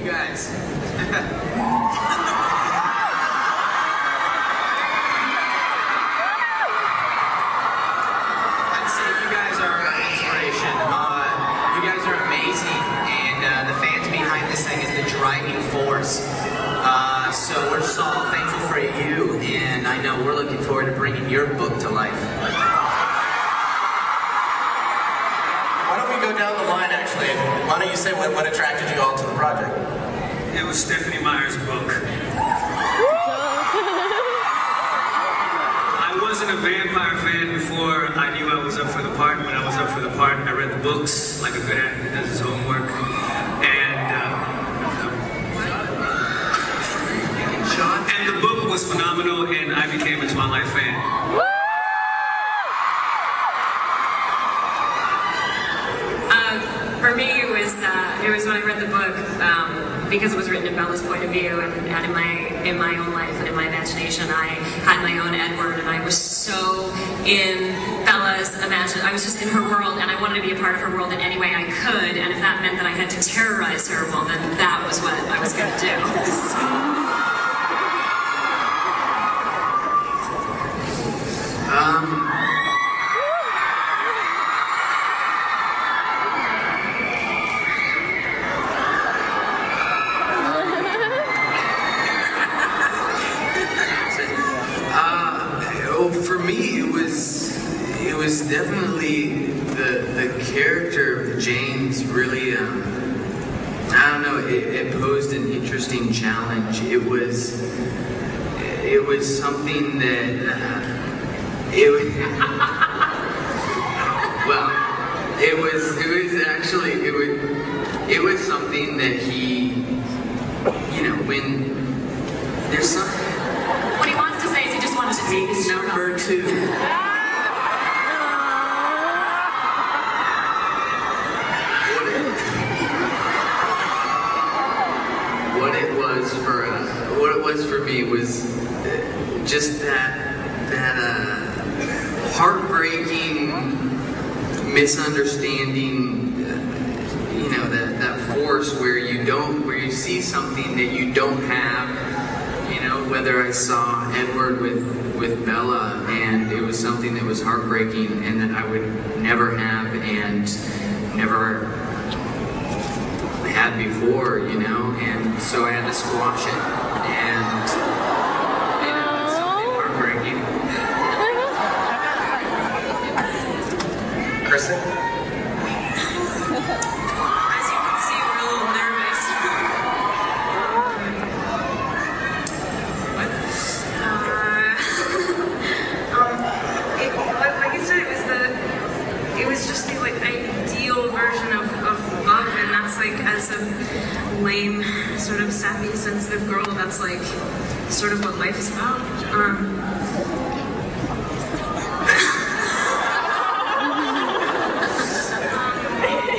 guys. I'd say you guys are an inspiration. You guys are amazing, and the fans behind this thing is the driving force. So we're just all thankful for you, and I know we're looking forward to bringing your book to life. Why don't we go down the line, actually? Why don't you say what attracted you all to the project? It was Stephanie Meyer's book. I wasn't a vampire fan before I knew I was up for the part. When I was up for the part, I read the books like a good actor does his homework. And the book was phenomenal, and I became a Twilight fan. For me, it was when I read the book, because it was written in Bella's point of view, and in my own life and in my imagination, I had my own Edward, and I was so in Bella's imagination. I was just in her world, and I wanted to be a part of her world in any way I could. And if that meant that I had to terrorize her, well, then that was what I was going to do. For me, it was definitely the character of James. Really, I don't know. It posed an interesting challenge. It was something that well, it was something that he, when there's something. What he wants to say is he just wants to take his Number 2. What it was for me was just that heartbreaking misunderstanding. That force where you see something that you don't have. Whether I saw Edward with Bella, and it was something that was heartbreaking and that I would never have and never had before, and so I had to squash it, and it's something heartbreaking. Kristen? As a lame, sort of sappy, sensitive girl, that's like sort of what life is about.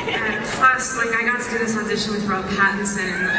And plus, I got to do this audition with Rob Pattinson.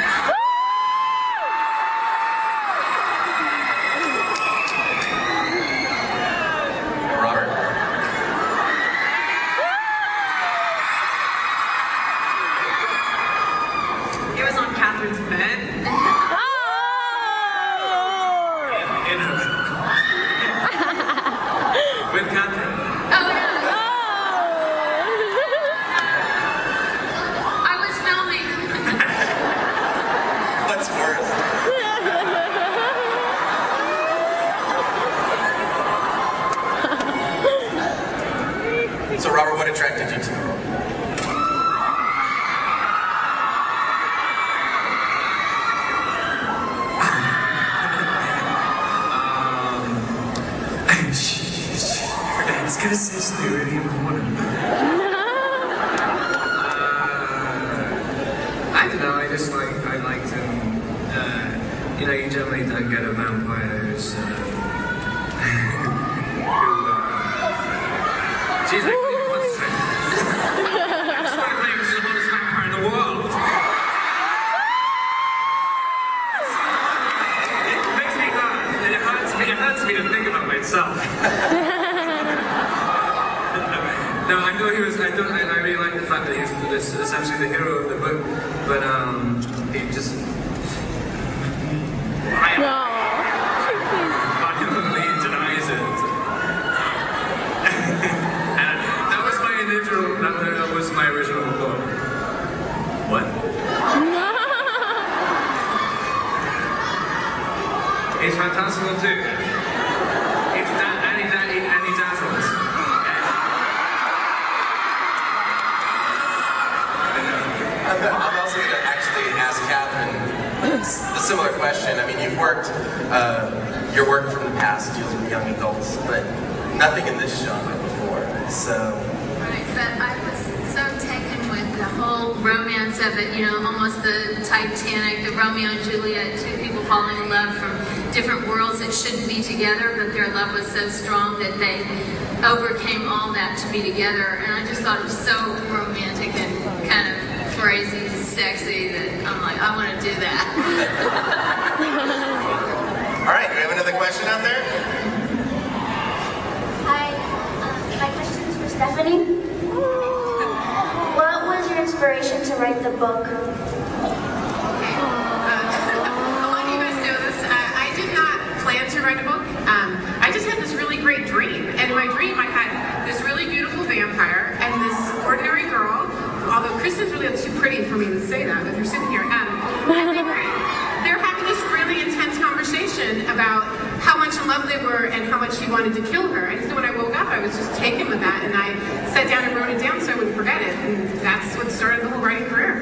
So Robert, what attracted you to the role? It's gonna say something really important. I don't know, I liked him. You generally don't get a vampire who's she's like, what's that? That's why James is the hottest vampire in the world. It makes me laugh. It hurts me to think about myself. No, I know thought he was. I really like the fact that he's essentially the hero of the book, but he just. Violently denies it. And that was my initial. That was my original thought. What? He's fantastical too. And he dazzles. I'm also going to actually ask Catherine a similar question. I mean, you've worked, your work from the past deals with young adults, but nothing in this genre before, so... Right, but I was so taken with the whole romance of it, you know, almost the Titanic, the Romeo and Juliet, two people falling in love from different worlds that shouldn't be together, but their love was so strong that they overcame all that to be together, and I just thought it was so romantic and kind of crazy, sexy, that I'm like, I want to do that. All right, do we have another question out there? Hi, my question is for Stephanie. What was your inspiration to write the book? A lot of you guys know this. I did not plan to write a book. I just had this really great dream. And in my dream, I had this really beautiful vampire and this ordinary girl. Although Kristen's really too pretty for me to say that if you're sitting here. They're having this really intense conversation about how much in love they were and how much he wanted to kill her. And so when I woke up, I was just taken with that, and I sat down and wrote it down so I wouldn't forget it. And that's what started the whole writing career.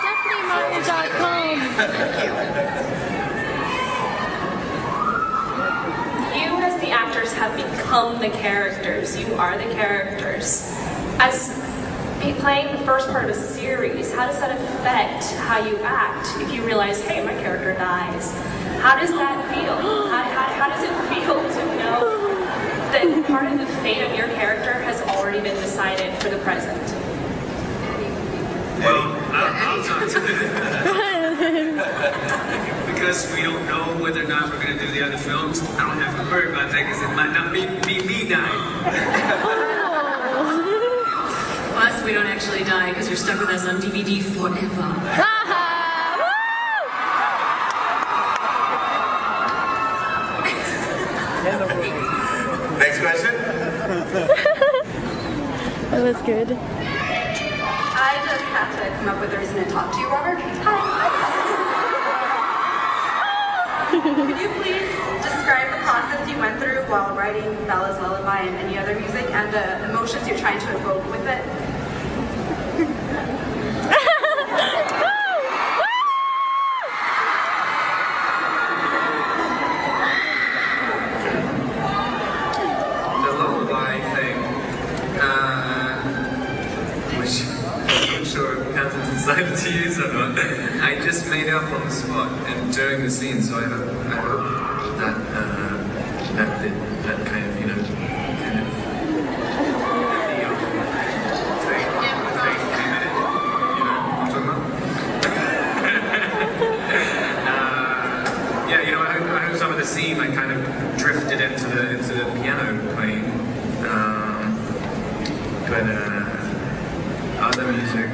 StephanieMartin.com. You as the actors have become the characters. You are the characters. As playing the first part of a series, how does that affect how you act if you realize, hey, my character dies? How does that feel? How does it feel to know that part of the fate of your character has already been decided for the present? Well, I'll talk to because we don't know whether or not we're going to do the other films. I don't have to worry about that because it might not be me dying. Plus, we don't actually die because you're stuck with us on DVD forever. Next question? That was good. I just have to come up with a reason to talk to you, Robert. Hi. Could you please describe the process you went through while writing Bella's Lullaby and any other music and the emotions you're trying to evoke with it? The lullaby thing, which I'm not sure if Katherine's decided to use or not, I just made up on the spot and during the scene, so I hope that that kind of, you know, thing came in it, you know what I'm talking about? Yeah, you know, I hope some of the scene I kind of drifted into the piano playing, but other music,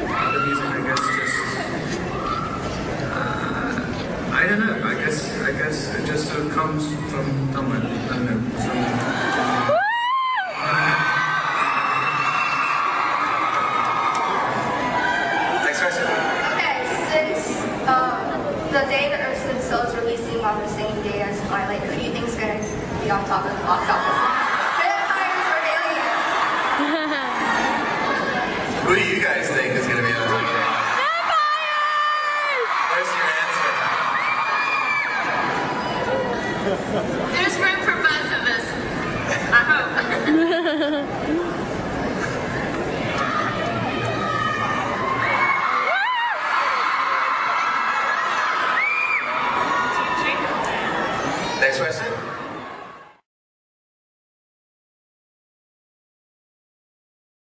I guess just I don't know. I guess it just sort of comes from somewhere. I don't know. Next question. Okay, since the day that Earth Stood Still is releasing on the same day as Twilight, who do you think is going to be on top of the box office? Vampires or aliens? Who do you guys think is going to be on the top of the box? Where's your answer? There's room for both of us. I hope.